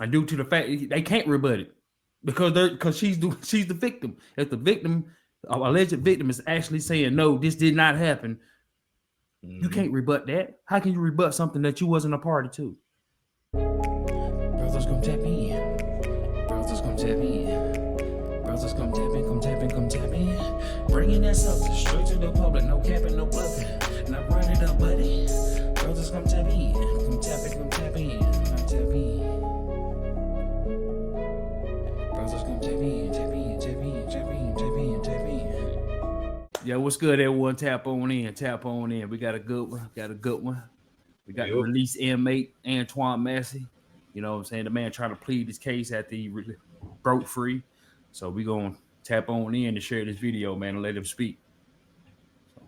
And due to the fact they can't rebut it because she's the victim. If the victim, alleged victim, is actually saying no, this did not happen, you can't rebut that. How can you rebut something that you wasn't a party to? Brothers come tap in. Brothers come tap in. Brothers come tap in, come tap in, come tap in. Bringing that substance straight to the public, no capping, no bluffing. Now run it up, buddy. Brothers come tap in, come tap in, come tap in, come tap in. Brothers come tap in, tap in, tap in, tap in, tap in, tap in. Yeah, what's good, everyone? Tap on in, tap on in. We got a good one, got a good one. We got the release inmate, Antoine Massey. You know what I'm saying? The man trying to plead his case after he broke free. So we going to tap on in to share this video, man, and let him speak. So,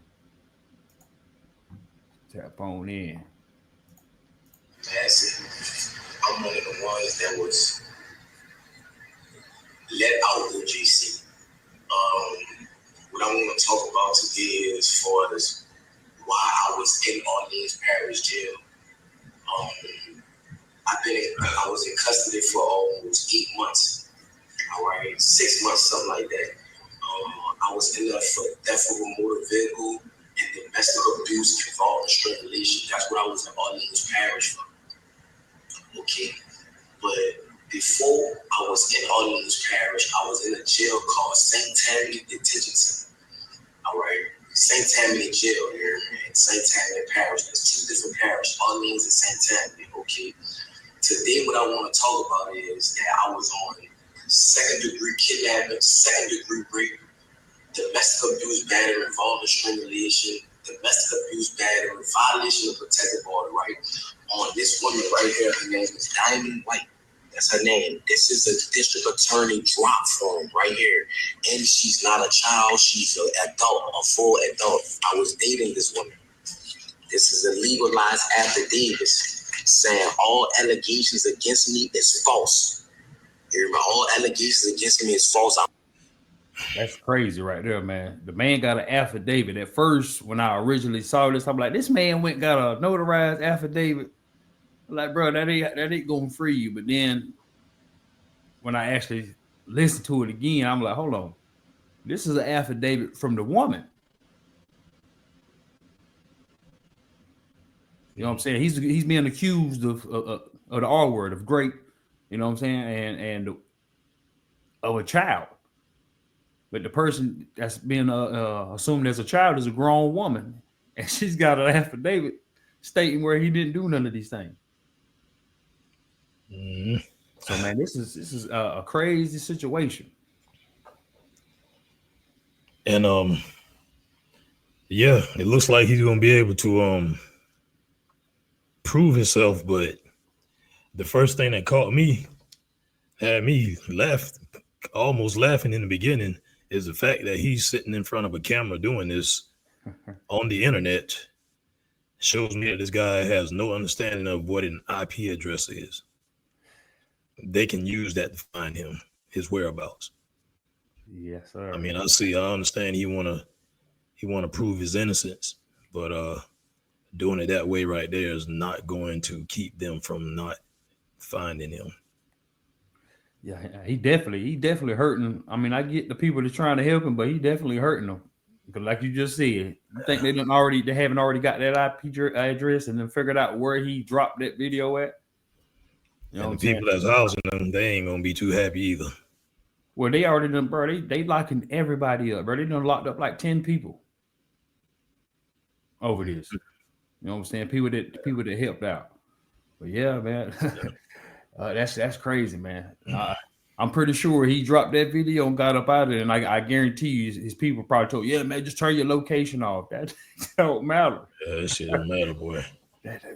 tap on in. Massey, I'm one of the ones that was let out of GC. What I want to talk about today is for this, why I was in Orleans Parish Jail. I was in custody for almost 8 months. All right, 6 months, something like that. I was in there for theft of a motor vehicle and domestic abuse involving strangulation. That's what I was in Orleans Parish for. Okay, but before I was in Orleans Parish, I was in a jail called St. Tammany Detention Center. All right, St. Tammany Jail here in St. Tammany Parish. There's two different parishes, Orleans and St. Tammany. Okay. Today, what I want to talk about is that I was on second-degree kidnapping, second-degree rape, domestic abuse, battery involving strangulation, domestic abuse, battery, violation of protected order, right? On this woman right here, her name is Diamond White. That's her name. This is a district attorney drop form right here. And she's not a child. She's an adult, a full adult. I was dating this woman. This is a legalized affidavit saying all allegations against me is false. Hear me? All allegations against me is false. That's crazy right there, man. The man got an affidavit. At first, when I originally saw this, I'm like, this man went got a notarized affidavit. I'm like, bro, that ain't gonna free you. But then when I actually listened to it again, I'm like, hold on. This is an affidavit from the woman. You know what I'm saying? He's being accused of the R word, of grape. You know what I'm saying? And of a child. But the person that's being assumed as a child is a grown woman, and she's got an affidavit stating where he didn't do none of these things. So, man, this is a crazy situation. And yeah, it looks like he's gonna be able to prove himself, but the first thing that caught me, had me almost laughing in the beginning, is the fact that he's sitting in front of a camera doing this on the internet. Shows me that this guy has no understanding of what an IP address is. They can use that to find him, his whereabouts. Yes, sir. I mean, I understand he wanna prove his innocence, but doing it that way right there is not going to keep them from not finding him. Yeah, he definitely hurting. I mean, I get the people that's trying to help him, but he definitely hurting them. Because like you just said, you think they haven't already got that IP address and then figured out where he dropped that video at? You know, and the people that's housing them, they ain't gonna be too happy either. Well, they already done, bro. They locking everybody up, bro. They done locked up like 10 people over this. You know what I'm saying? People that helped out. But yeah, man, that's crazy, man. I'm pretty sure he dropped that video and got up out of it, and I guarantee you his people probably told, yeah, man, just turn your location off. That don't matter. Yeah, that shit don't matter, boy.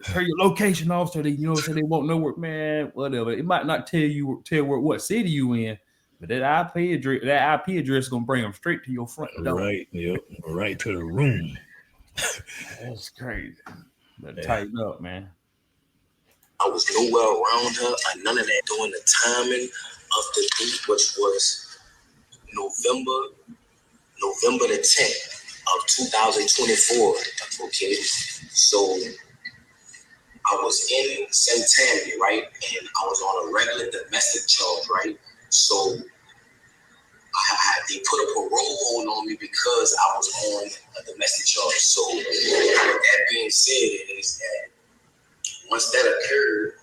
Turn your location off so they, so they won't know where, man, whatever. It might not tell what city you in, but that IP address is gonna bring them straight to your front door. Right, yep, right to the room. That's crazy. Better tighten up, man. I was nowhere around her, and none of that during the timing of the date, which was November the 10th of 2024. Okay, so I was in St. Tammany, right? And I was on a regular domestic charge, right? So they put a parole hold on me because I was on a domestic charge. So with that being said, is that once that occurred,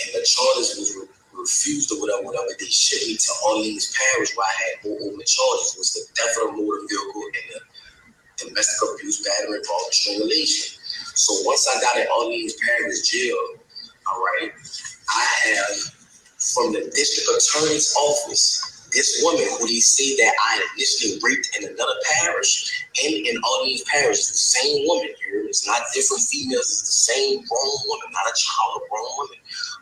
and the charges was refused or whatever, they shipped me to Orleans Parish where I had more charges. It was the theft of a motor vehicle and the domestic abuse, battery, involving strangulation. So once I got in Orleans Parish jail, all right, I have from the district attorney's office, this woman who they say that I initially raped in another parish and in Orleans Parish, the same woman here. It's not different females, it's the same grown woman, not a child, a grown woman.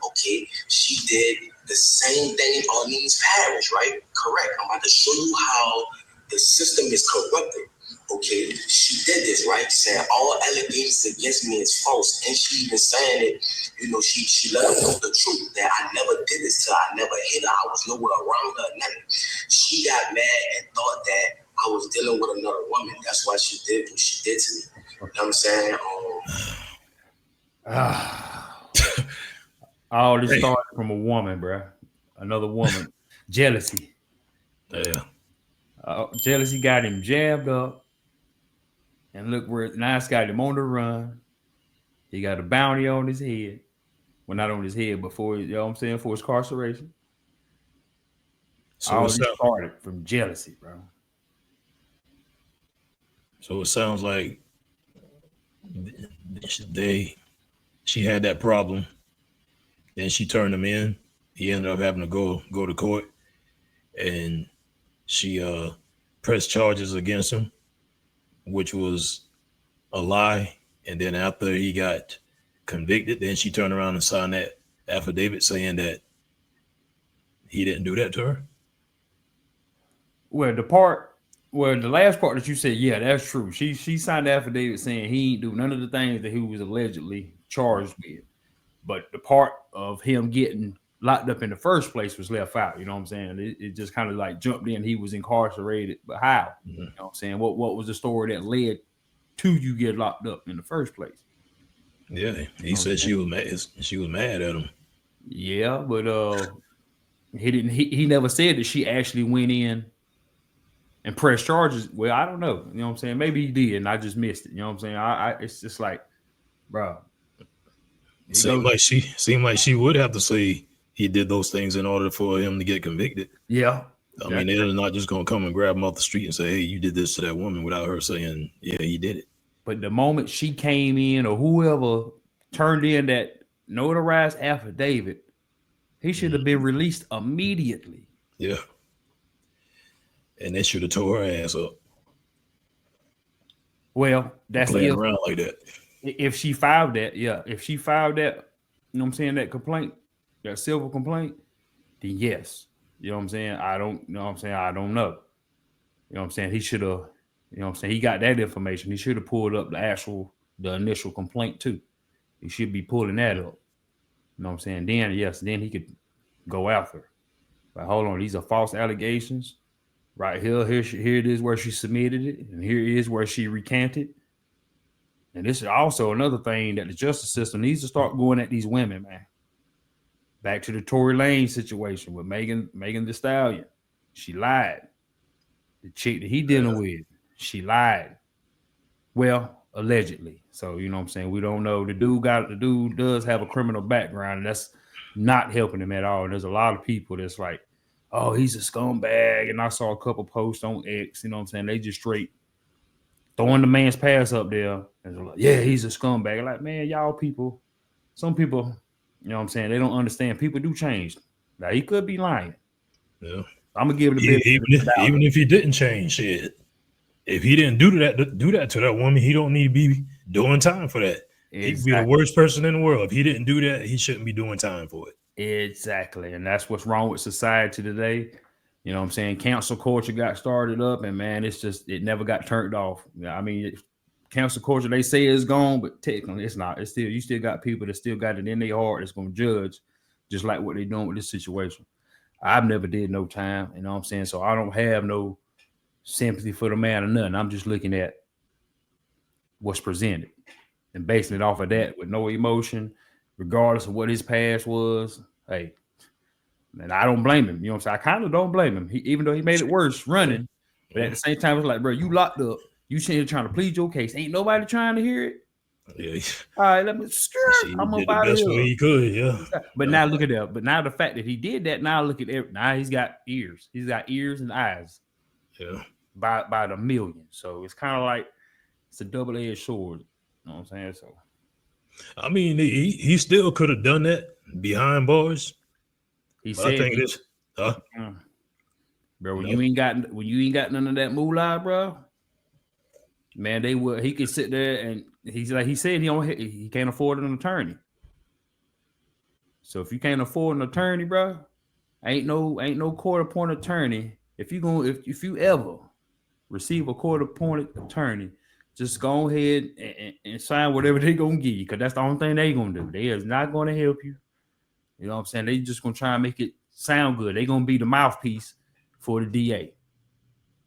Okay, she did the same thing in Orleans Parish, right? Correct. I'm about to show you how the system is corrupted. Okay, she did this, right? Saying all allegations against me is false, and she even saying it. You know, she let them know the truth that I never did this to her. I never hit her. I was nowhere around her. Nothing. She got mad and thought that I was dealing with another woman. That's why she did what she did to me. You know what I'm saying? All this started from a woman, bro. Another woman. Jealousy. Yeah. Jealousy got him jammed up. And look where now it's got him on the run. He got a bounty on his head. Well, not on his head, but for, you know what I'm saying, for his incarceration. So all this started from jealousy, bro. So it sounds like she had that problem. Then she turned him in. He ended up having to go to court. And she pressed charges against him, which was a lie. And then after he got convicted, then she turned around and signed that affidavit saying that he didn't do that to her. Well, the last part that you said, yeah, that's true. She signed the affidavit saying he didn't do none of the things that he was allegedly charged with. But the part of him getting locked up in the first place was left out. You know what I'm saying? It just kind of like jumped in. He was incarcerated, but how? Mm-hmm. You know what I'm saying? What was the story that led to you get locked up in the first place? Yeah, he said she was mad. She was mad at him. Yeah, but he didn't. He never said that she actually went in and pressed charges. Well, I don't know. You know what I'm saying? Maybe he did, and I just missed it. You know what I'm saying? It's just like, bro. Seemed like she would have to say he did those things in order for him to get convicted. Yeah. I mean, they're not just gonna come and grab him off the street and say, "Hey, you did this to that woman," without her saying, "Yeah, he did it." But the moment she came in, or whoever turned in that notarized affidavit, he should have been released immediately. Yeah. And they should have tore her ass up. Well, that's playing around like that. If she filed that, yeah. If she filed that, you know what I'm saying, that complaint, that civil complaint, then yes. You know what I'm saying? I don't know. You know what I'm saying? He should have, you know what I'm saying? He got that information. He should have pulled up the initial complaint too. He should be pulling that up. You know what I'm saying? Then, yes, then he could go after her. But hold on, these are false allegations. Right here it is where she submitted it, and here it is where she recanted. And this is also another thing that the justice system needs to start going at these women, man. Back to the Tory Lanez situation with Megan Thee Stallion. She lied. The chick that he dealing with, she lied. Well, allegedly. So, you know what I'm saying? We don't know. The dude does have a criminal background, and that's not helping him at all. And there's a lot of people that's like, oh, he's a scumbag. And I saw a couple posts on X, you know what I'm saying? They just straight throwing the man's pass up there. And they're like, yeah, he's a scumbag. Like, man, y'all people, some people, you know what I'm saying? They don't understand. People do change. Now, he could be lying. Yeah. I'm going to give it a bit. Even if he didn't change shit. If he didn't do that to that woman, he don't need to be doing time for that. Exactly. He could be the worst person in the world. If he didn't do that, he shouldn't be doing time for it. Exactly. And that's what's wrong with society today. You know what I'm saying? Cancel culture got started up, and man, it never got turned off. I mean, cancel culture, they say it's gone, but technically it's not. It's you still got people that still got it in their heart that's going to judge just like what they're doing with this situation. I've never did no time, you know what I'm saying? So I don't have no sympathy for the man or nothing. I'm just looking at what's presented and basing it off of that with no emotion, regardless of what his past was. Hey, and I don't blame him. You know what I'm saying? I kind of don't blame him. Even though he made it worse running, but at the same time, it's like, bro, you locked up. You here trying to plead your case. Ain't nobody trying to hear it. Yeah. All right, let me. I'm up out of here. He could, yeah. But now look at that. But now the fact that he did that, now look at now he's got ears. He's got ears and eyes. Yeah. By the million. So it's kind of like it's a double-edged sword. You know what I'm saying? So I mean, he still could have done that behind bars. He said, I think this, bro, when you ain't got none of that moolah, bro. Man, he could sit there and he said he can't afford an attorney. So if you can't afford an attorney, bro, ain't no court-appointed attorney. If you ever receive a court-appointed attorney, just go ahead and sign whatever they gonna give you, because that's the only thing they gonna do. They is not gonna help you. You know what I'm saying? They just gonna try and make it sound good. They gonna be the mouthpiece for the DA.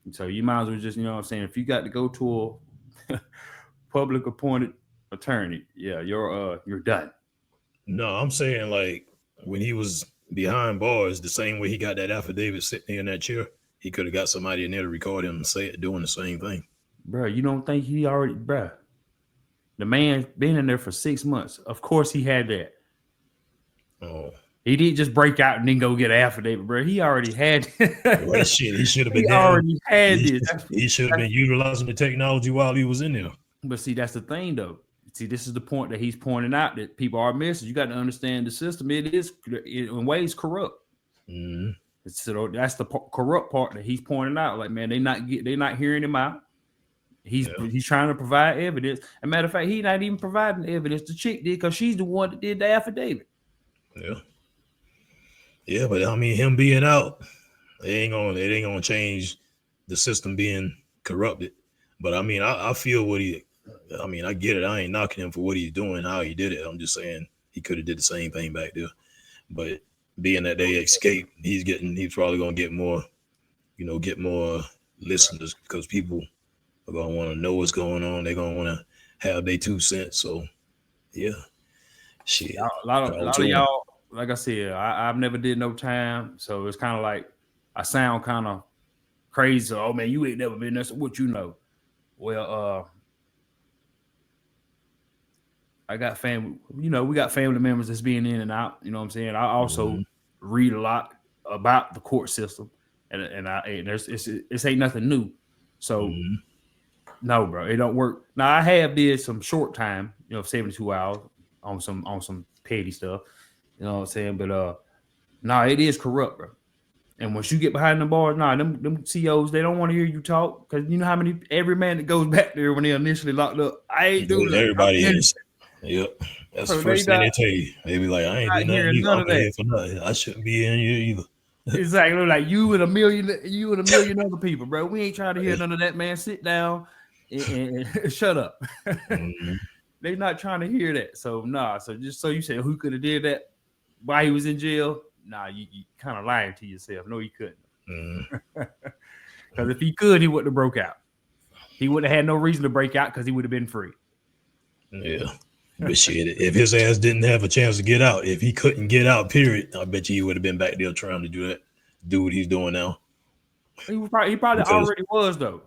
And so you might as well just, you know what I'm saying, if you got to go to a public appointed attorney, yeah, you're done. No, I'm saying like when he was behind bars, the same way he got that affidavit sitting in that chair, he could have got somebody in there to record him and say it doing the same thing. Bro, you don't think he already, bro? The man been in there for 6 months. Of course he had that. Oh. He didn't just break out and then go get an affidavit, bro. He already had well, shit. He should have been. He already had this. He should have been utilizing the technology while he was in there. But see, that's the thing, though. See, this is the point that he's pointing out that people are missing. You got to understand the system. It is in ways corrupt. Mm-hmm. So that's the corrupt part that he's pointing out. Like, man, they're not hearing him out. He's trying to provide evidence. As a matter of fact, he's not even providing evidence. The chick did, because she's the one that did the affidavit. Yeah. Yeah, but I mean, him being out, it ain't gonna change the system being corrupted. But I mean, I feel I get it. I ain't knocking him for what he's doing, how he did it. I'm just saying he could have did the same thing back there. But being that they escaped, he's probably gonna get more listeners, because people are gonna want to know what's going on. They're gonna want to have their 2 cents. So yeah, shit. A lot of y'all. Like I said, I've never did no time, so it's kind of like I sound kind of crazy. So, oh man, you ain't never been there. So what you know? Well, I got family. You know, we got family members that's being in and out. You know what I'm saying? I also read a lot about the court system, and it's ain't nothing new. So no, bro, it don't work. Now I have did some short time, 72 hours on some petty stuff. You know what I'm saying? But it is corrupt, bro. And once you get behind the bars, them COs, they don't want to hear you talk, because you know how every man that goes back there when they initially locked up, I ain't doing that. Everybody is. Yep. That's the first thing they tell you. They be like, I ain't doing none of that. For nothing. I shouldn't be in here either. Exactly. Like you and a million other people, bro. We ain't trying to hear none of that, man. Sit down and shut up. They not trying to hear that. So So just so you say, who could have did that while he was in jail? You kind of lying to yourself. No, he couldn't. Because if he could, he wouldn't have broke out. He wouldn't have had no reason to break out, because he would have been free. Yeah. But shit, if his ass didn't have a chance to get out, if he couldn't get out, period, I bet you he would have been back there trying to do what he's doing now. He probably already was, though.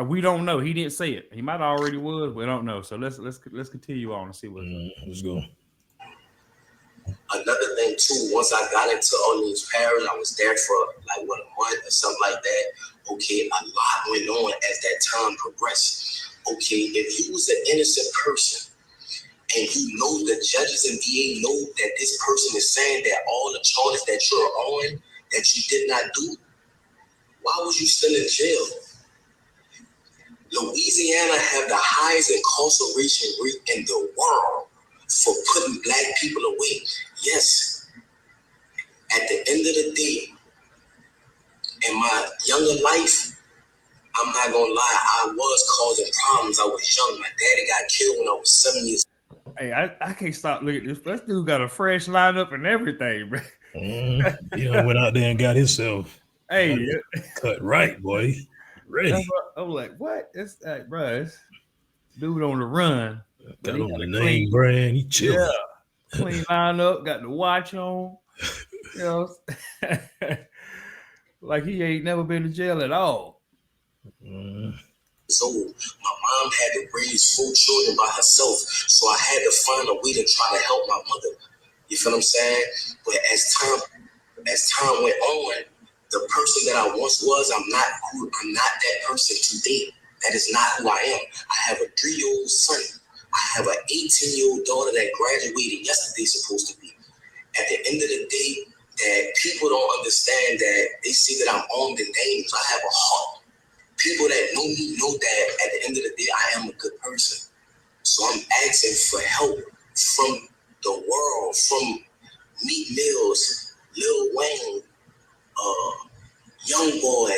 We don't know. He didn't say it. He might have already was. We don't know. So let's continue on and see what. Let's go. Another thing too, once I got into Orleans Parish, I was there for like a month or something like that. Okay, a lot went on as that time progressed. Okay, if you was an innocent person and you know the judges and DA know that this person is saying that all the charges that you're on that you did not do, why was you still in jail? Louisiana have the highest incarceration rate in the world for putting black people away. Yes. At the end of the day, in my younger life, I'm not gonna lie, I was causing problems. I was young. My daddy got killed when I was 7 years old. Hey, I can't stop looking at this. This dude got a fresh lineup and everything, bro. Went out there and got himself cut right, boy. Ready. I'm like, what? It's like, bro, it's dude on the run. Got on the name brand. He chilling. clean line up, got the watch on. You know, like he ain't never been to jail at all. So my mom had to raise 4 children by herself, so I had to find a way to try to help my mother. You feel what I'm saying? But as time went on, the person that I once was, I'm not that person today. That is not who I am. I have a 3-year-old son. I have an 18-year-old daughter that graduated yesterday, supposed to be. At the end of the day, that people don't understand that they see that I'm armed and dangerous. I have a heart. People that know me know that at the end of the day, I am a good person. So I'm asking for help from the world, from Meek Mills, Lil Wayne, Young Boy,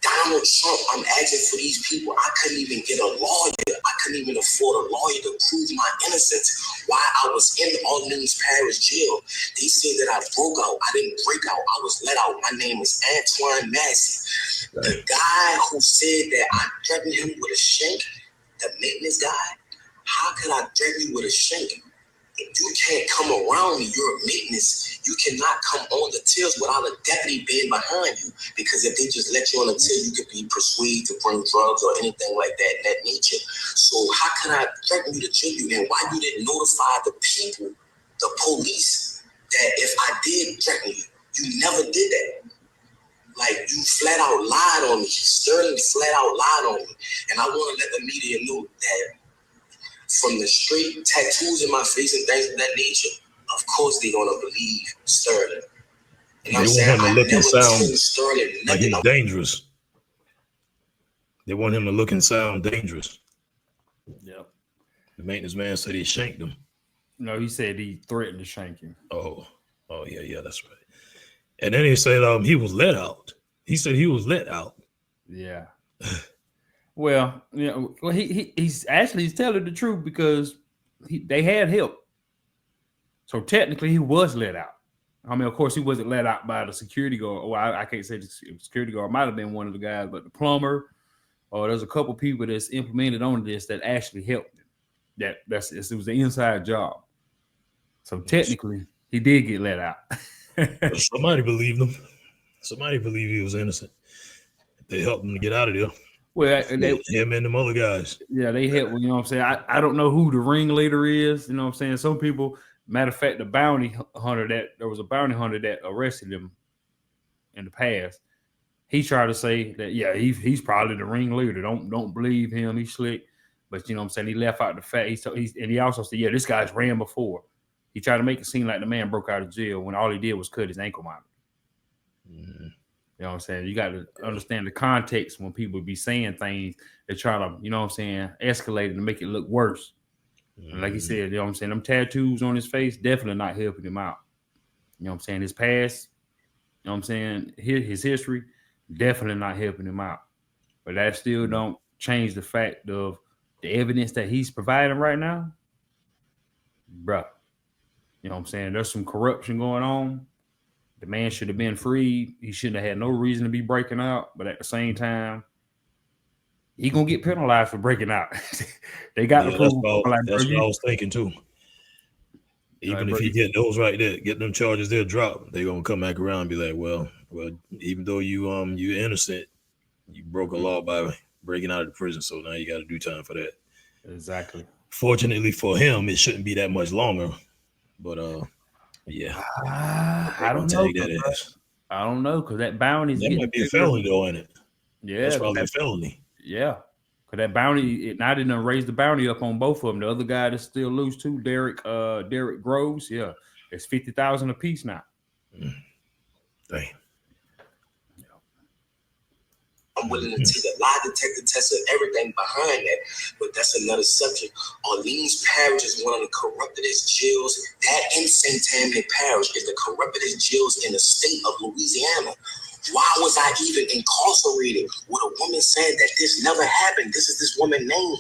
Donald Trump. I'm asking for these people. I couldn't even get a lawyer. I couldn't even afford a lawyer to prove my innocence while I was in Orleans Parish jail. They said that I broke out. I didn't break out. I was let out. My name is Antoine Massey. The guy who said that I threatened him with a shank, the maintenance guy, how could I threaten you with a shank? If you can't come around me, you're a maintenance. You cannot come on the tills without a deputy being behind you. Because if they just let you on the till, you could be persuaded to bring drugs or anything like that in that nature. So how can I threaten you to jail you? And why you didn't notify the people, the police, that if I did threaten you, you never did that. Like, you flat out lied on me. Sterling flat out lied on me. And I want to let the media know that from the straight tattoos in my face and things of that nature, of course they're gonna believe Sterling. You know what I'm saying? They want him to look and sound Sterling like he's dangerous. They want him to look and sound dangerous. Yep. The maintenance man said he shanked him. No, he said he threatened to shank him. Oh yeah, that's right. And then he said he was let out. He said he was let out. Yeah. Well, you know, he's telling the truth because they had help. So technically, he was let out. I mean, of course, he wasn't let out by the security guard. Well, I can't say the security guard. Might have been one of the guys, but the plumber, or there's a couple people that's implemented on this that actually helped him. It was an inside job. So technically, he did get let out. Somebody believed him. Somebody believed he was innocent. They helped him to get out of there. Well, him and them other guys. Yeah, they help. You know what I'm saying? I don't know who the ringleader is. You know what I'm saying? Some people, matter of fact, there was a bounty hunter that arrested him in the past. He tried to say that, yeah, he's probably the ringleader. Don't believe him. He's slick. But you know what I'm saying? He left out the fact. And he also said, yeah, this guy's ran before. He tried to make it seem like the man broke out of jail when all he did was cut his ankle monitor. Mm-hmm. You know what I'm saying? You got to understand the context when people be saying things. They're trying to, you know what I'm saying, escalate it and make it look worse. Mm-hmm. And like he said, you know what I'm saying, them tattoos on his face definitely not helping him out. You know what I'm saying? His past, you know what I'm saying, his history definitely not helping him out. But that still don't change the fact of the evidence that he's providing right now. Bruh, you know what I'm saying? There's some corruption going on. The man should have been freed. He shouldn't have had no reason to be breaking out. But at the same time, he gonna get penalized for breaking out. They got to prove. That's what I was thinking too. Even if he get those right there, get them charges there dropped, they gonna come back around and be like, well, even though you're innocent, you broke a law by breaking out of the prison, so now you got to do time for that. Exactly. Fortunately for him, it shouldn't be that much longer. But yeah, I don't know. I don't know because that bounty might be a felony though, in it. Yeah, that's probably a felony. Yeah, because that bounty, I didn't raise the bounty up on both of them. The other guy that's still loose too, Derek Groves. Yeah, it's $50,000 a piece now. Damn. I'm willing to take a lie detector test and everything behind that, but that's another subject. Orleans Parish is one of the corruptedest jails. That in St. Tammany Parish is the corruptedest jails in the state of Louisiana. Why was I even incarcerated with a woman saying that this never happened? This is this woman's name.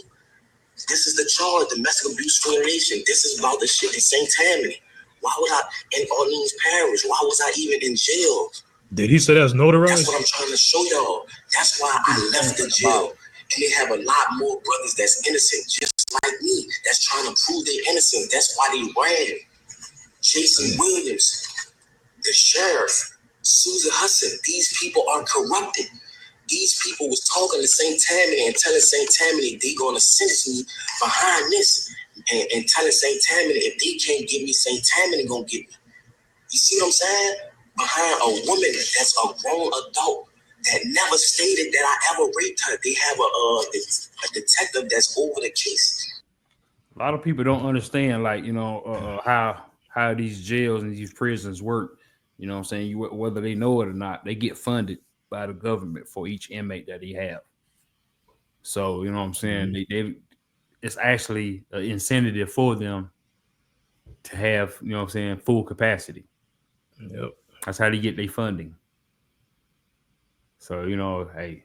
This is the charge, domestic abuse violation. This is about the shit in St. Tammany. Why was I in Orleans Parish? Why was I even in jail? Did he say that's notarized? That's what I'm trying to show y'all. That's why I left the jail. And they have a lot more brothers that's innocent just like me that's trying to prove they're innocent. That's why they ran. Jason Williams, the sheriff, Susan Hudson, these people are corrupted. These people was talking to St. Tammany and telling St. Tammany they gonna sentence me behind this, and telling St. Tammany if they can't give me, St. Tammany gonna get me. You see what I'm saying? Behind a woman that's a grown adult that never stated that I ever raped her. They have a detective that's over the case. A lot of people don't understand, like, you know, how these jails and these prisons work. You know what I'm saying? Whether they know it or not, they get funded by the government for each inmate that they have. So, you know what I'm saying? They it's actually an incentive for them to have, you know what I'm saying, full capacity. Yep. That's how they get their funding. So, you know, hey,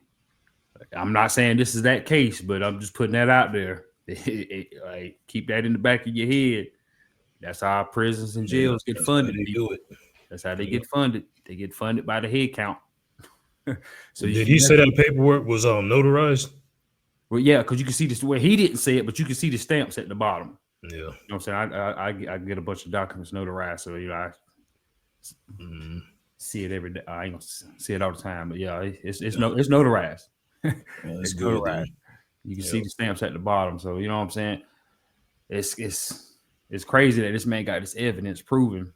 I'm not saying this is that case, but I'm just putting that out there. Like, keep that in the back of your head. That's how our prisons and jails get funded. They do it. That's how they get funded. They get funded by the head count. So did he say that paperwork was notarized? Well, yeah, because you can see this. Well, he didn't say it, but you can see the stamps at the bottom. Yeah, you know what I'm saying. I get a bunch of documents notarized, so you know I see it every day. I ain't gonna see it all the time, but yeah, it's notarized. It's good. Notarized. You can see the stamps at the bottom, so you know what I'm saying. It's crazy that this man got this evidence proving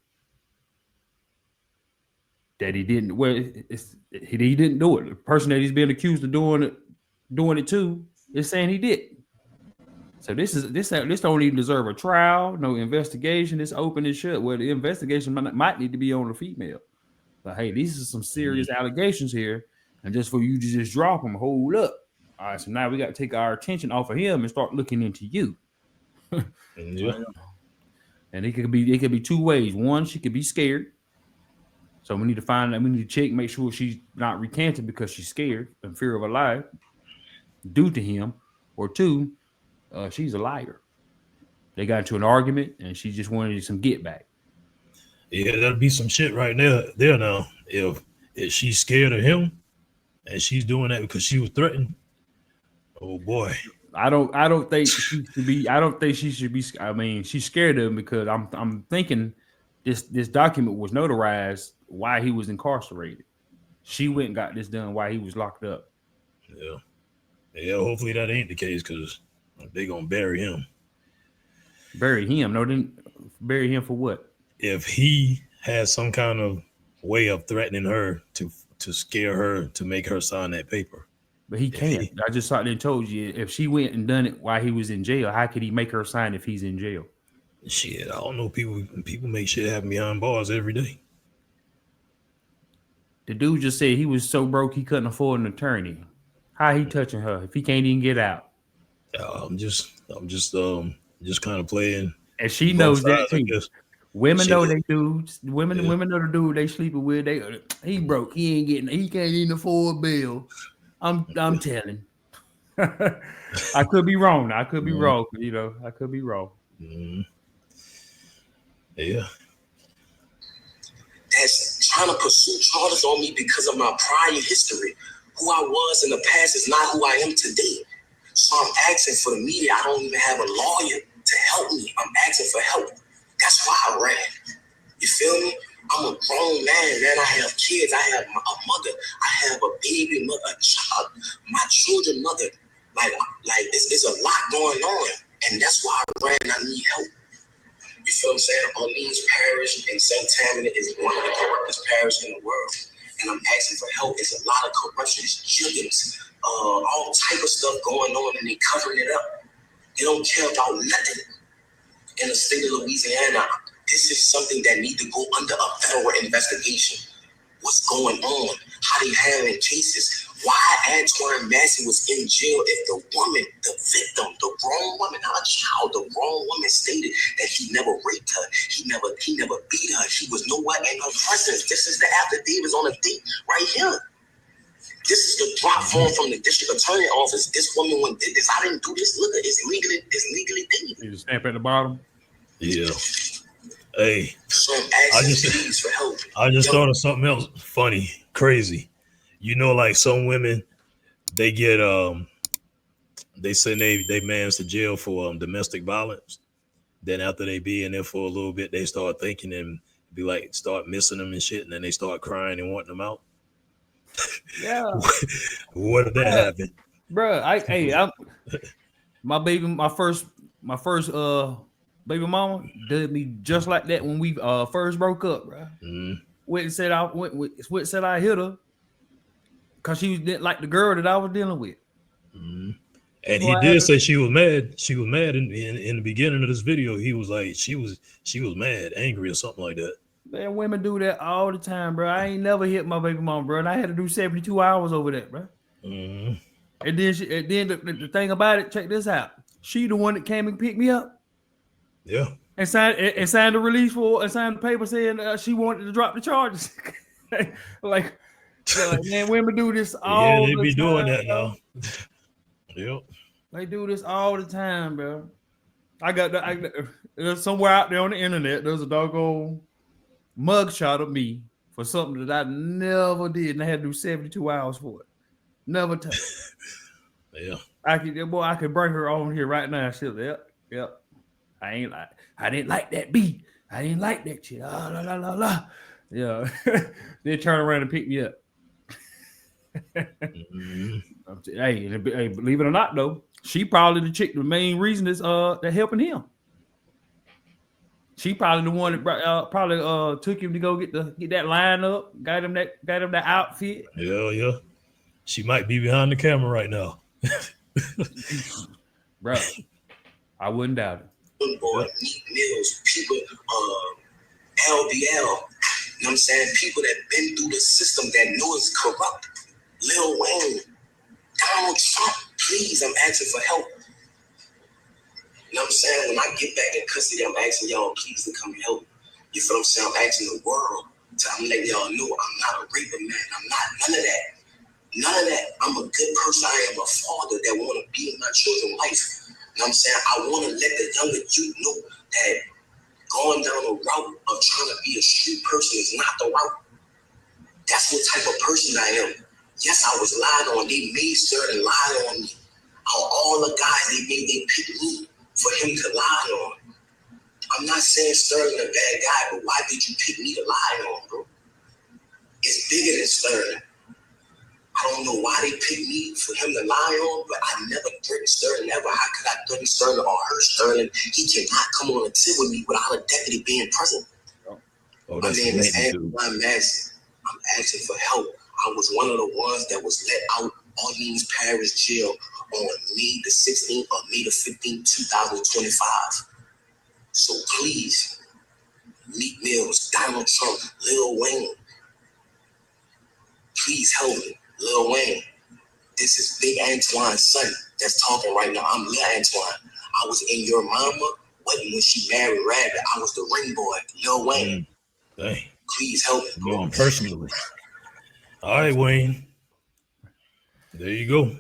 that he didn't. Well, he didn't do it. The person that he's being accused of doing it to is saying he did. So this don't even deserve a trial, no investigation. It's open and shut. Well, the investigation might need to be on the female. But hey, these are some serious allegations here, and just for you to just drop them, hold up. All right, so now we got to take our attention off of him and start looking into you. Yeah. And it could be two ways. One, she could be scared. So we need to find that. We need to check, make sure she's not recanted because she's scared and fear of her life due to him. Or two, she's a liar. They got into an argument and she just wanted some get back. Yeah, that'll be some shit right there now. If she's scared of him and she's doing that because she was threatened, oh boy. I don't think she should be. I don't think she should be. I mean, she's scared of him because I'm thinking this document was notarized while he was incarcerated. She went and got this done while he was locked up. Yeah. Hopefully that ain't the case because they gonna bury him. Bury him? No, then bury him for what? If he has some kind of way of threatening her to scare her to make her sign that paper. But he can't. I just thought they told you if she went and done it while he was in jail, how could he make her sign if he's in jail? Shit, I don't know. People make shit happen behind bars every day. The dude just said he was so broke he couldn't afford an attorney. How he touching her if he can't even get out? I'm just kind of playing. And she knows that too. Women know they dudes. Women know the dude they sleeping with. He broke. He can't even afford a bill. I'm telling. I could be wrong. I could be wrong. You know, I could be wrong. Yeah. That's trying to pursue charges on me because of my prior history. Who I was in the past is not who I am today. So I'm asking for the media. I don't even have a lawyer to help me. I'm asking for help. That's why I ran. You feel me? I'm a grown man. I have kids. I have a mother. I have a baby mother, a child, my children mother. Like it's a lot going on. And that's why I ran. I need help. You feel what I'm saying? Orleans Parish in St. Tammany is one of the corruptest parishes in the world. And I'm asking for help. It's a lot of corruption. It's jiggins, all type of stuff going on, and they covering it up. They don't care about nothing. In the state of Louisiana, this is something that needs to go under a federal investigation. What's going on? How they having cases? Why Antoine Massey was in jail if the woman, the victim, the grown woman, not a child, the grown woman stated that he never raped her. He never beat her. She was nowhere in her presence. This is the affidavits on the date right here. This is the drop form from the district attorney office. This woman went did this. I didn't do this. Look, it's legally done. You just stamp at the bottom. Yeah. Hey, so I just thought of something else funny, crazy. You know, like some women, they get they send they mans to jail for domestic violence. Then after they be in there for a little bit, they start thinking and be like, start missing them and shit, and then they start crying and wanting them out. Yeah. What did that happen? Bro, my first baby mama did me just like that when we first broke up, bro. Went and said I hit her because she didn't like the girl that I was dealing with. And he did say she was mad. She was mad in the beginning of this video. He was like, she was mad, angry, or something like that. Man, women do that all the time, bro. I ain't never hit my baby mama, bro, and I had to do 72 hours over that, bro. And then the thing about it, check this out. She the one that came and picked me up. Yeah. And signed the release for and signed the paper saying she wanted to drop the charges. like, man, women do this all the time. Yeah, they be doing that now. Yep. They do this all the time, bro. There's somewhere out there on the internet, there's a doggone mugshot of me for something that I never did, and I had to do 72 hours for it. Never touched. Yeah. I could bring her on here right now. She'll yep. I didn't like that beat. I didn't like that shit. La la la la. Yeah. Then turn around and pick me up. Hey, believe it or not, though, she probably the main reason is they're helping him. She probably the one that took him to go get that line up, got him that outfit. Yeah. She might be behind the camera right now. Bro, I wouldn't doubt it. Boy, Meek Mills, people, LBL, you know what I'm saying? People that been through the system that know it's corrupt. Lil Wayne, Donald Trump, please, I'm asking for help. You know what I'm saying? When I get back in custody, I'm asking y'all, please, to come help. You feel what I'm saying? I'm asking the world. I'm letting y'all know I'm not a raper, man. I'm not none of that. None of that. I'm a good person. I am a father that want to be in my children's life. You know what I'm saying? I want to let the younger youth know that going down the route of trying to be a street person is not the route. That's what type of person I am. Yes, I was lied on. They made certain lie on me. All the guys they picked me for him to lie on. I'm not saying Sterling a bad guy, but why did you pick me to lie on, bro? It's bigger than Sterling. I don't know why they picked me for him to lie on, but I never threatened Sterling ever. How could I threaten Sterling or hurt Sterling? He cannot come on a tip with me without a deputy being present. My name is Antoine Massey. I'm asking for help. I was one of the ones that was let out Orleans Parish Jail on May the 16th or May the 15th, 2025. So please, Meek Mills, Donald Trump, Lil Wayne, please help me. Lil Wayne, this is Big Antoine's son that's talking right now. I'm Lil Antoine. I was in your mama wedding when she married Rabbit. I was the ring boy, Lil Wayne. Dang. Please help me. Going personally. All right, Wayne. There you go.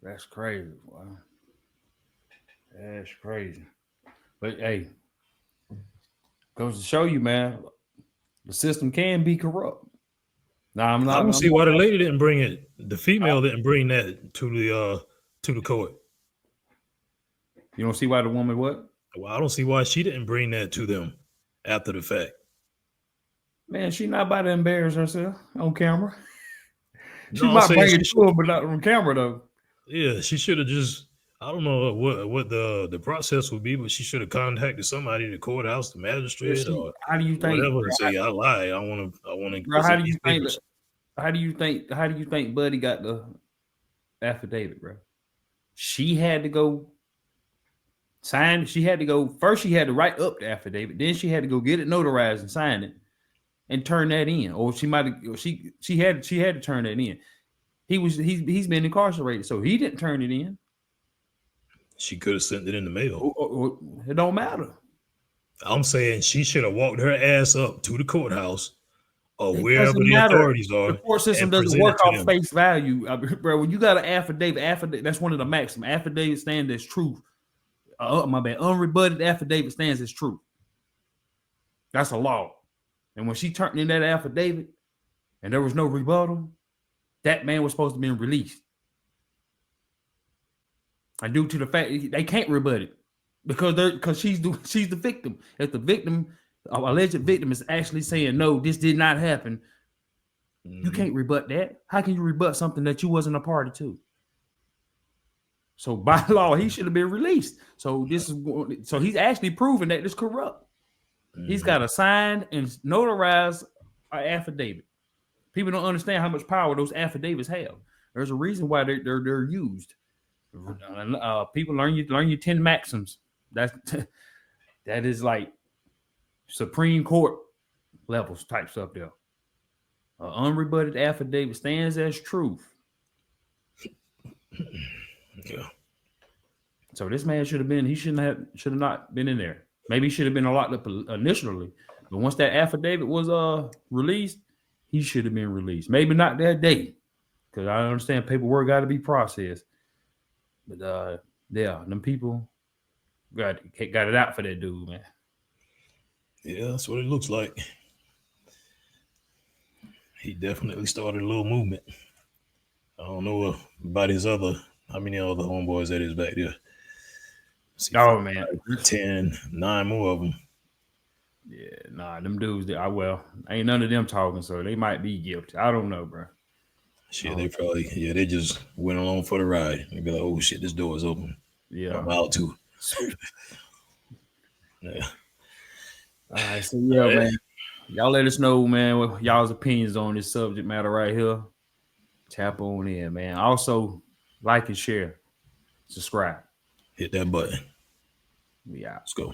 That's crazy. Wow. That's crazy. But hey, goes to show you, man, the system can be corrupt. Now I don't see why the lady didn't bring it. The female didn't bring that to the court. You don't see why the woman what? Well, I don't see why she didn't bring that to them after the fact. Man, she not about to embarrass herself on camera. She might bring it to her, but not on camera though. Yeah, she should have just. I don't know what the process would be, but she should have contacted somebody, the courthouse, the magistrate, or how do you think, whatever, and say I lied. I want to. How do you think Buddy got the affidavit, bro? She had to go sign. She had to go first. She had to write up the affidavit. Then she had to go get it notarized and sign it, and turn that in. Or she might have. She had to turn that in. He's been incarcerated, so he didn't turn it in. She could have sent it in the mail. It don't matter. I'm saying she should have walked her ass up to the courthouse or wherever the authorities are. The court system doesn't work off face value, bro. When you got an affidavit, that's one of the maximum. Affidavit stands as truth. Unrebutted affidavit stands as truth. That's a law. And when she turned in that affidavit and there was no rebuttal, that man was supposed to be released. And due to the fact they can't rebut it because she's the victim. If the victim, alleged victim, is actually saying no, this did not happen, you can't rebut that. How can you rebut something that you wasn't a party to? So by law, he should have been released. So he's actually proven that it's corrupt. He's got a signed and notarized affidavit. People don't understand how much power those affidavits have. There's a reason why they're used. People learn your 10 maxims. That is like Supreme Court levels type stuff there. Unrebutted affidavit stands as truth. Yeah. So this man should have not been in there. Maybe he should have been locked up initially, but once that affidavit was released, he should have been released. Maybe not that day, because I understand paperwork got to be processed. But yeah, them people got it out for that dude, man. Yeah, that's what it looks like. He definitely started a little movement. I don't know about how many other homeboys that is back there. Oh, man. 9 more of them. Yeah, nah, them dudes, ain't none of them talking, so they might be guilty. I don't know, bro. Shit, they just went along for the ride. They be like, oh shit, this door is open. Yeah. I'm out too. Yeah. All right, so yeah, man. Y'all let us know, man, what y'all's opinions on this subject matter right here. Tap on in, man. Also, like and share. Subscribe. Hit that button. We out. Let's go.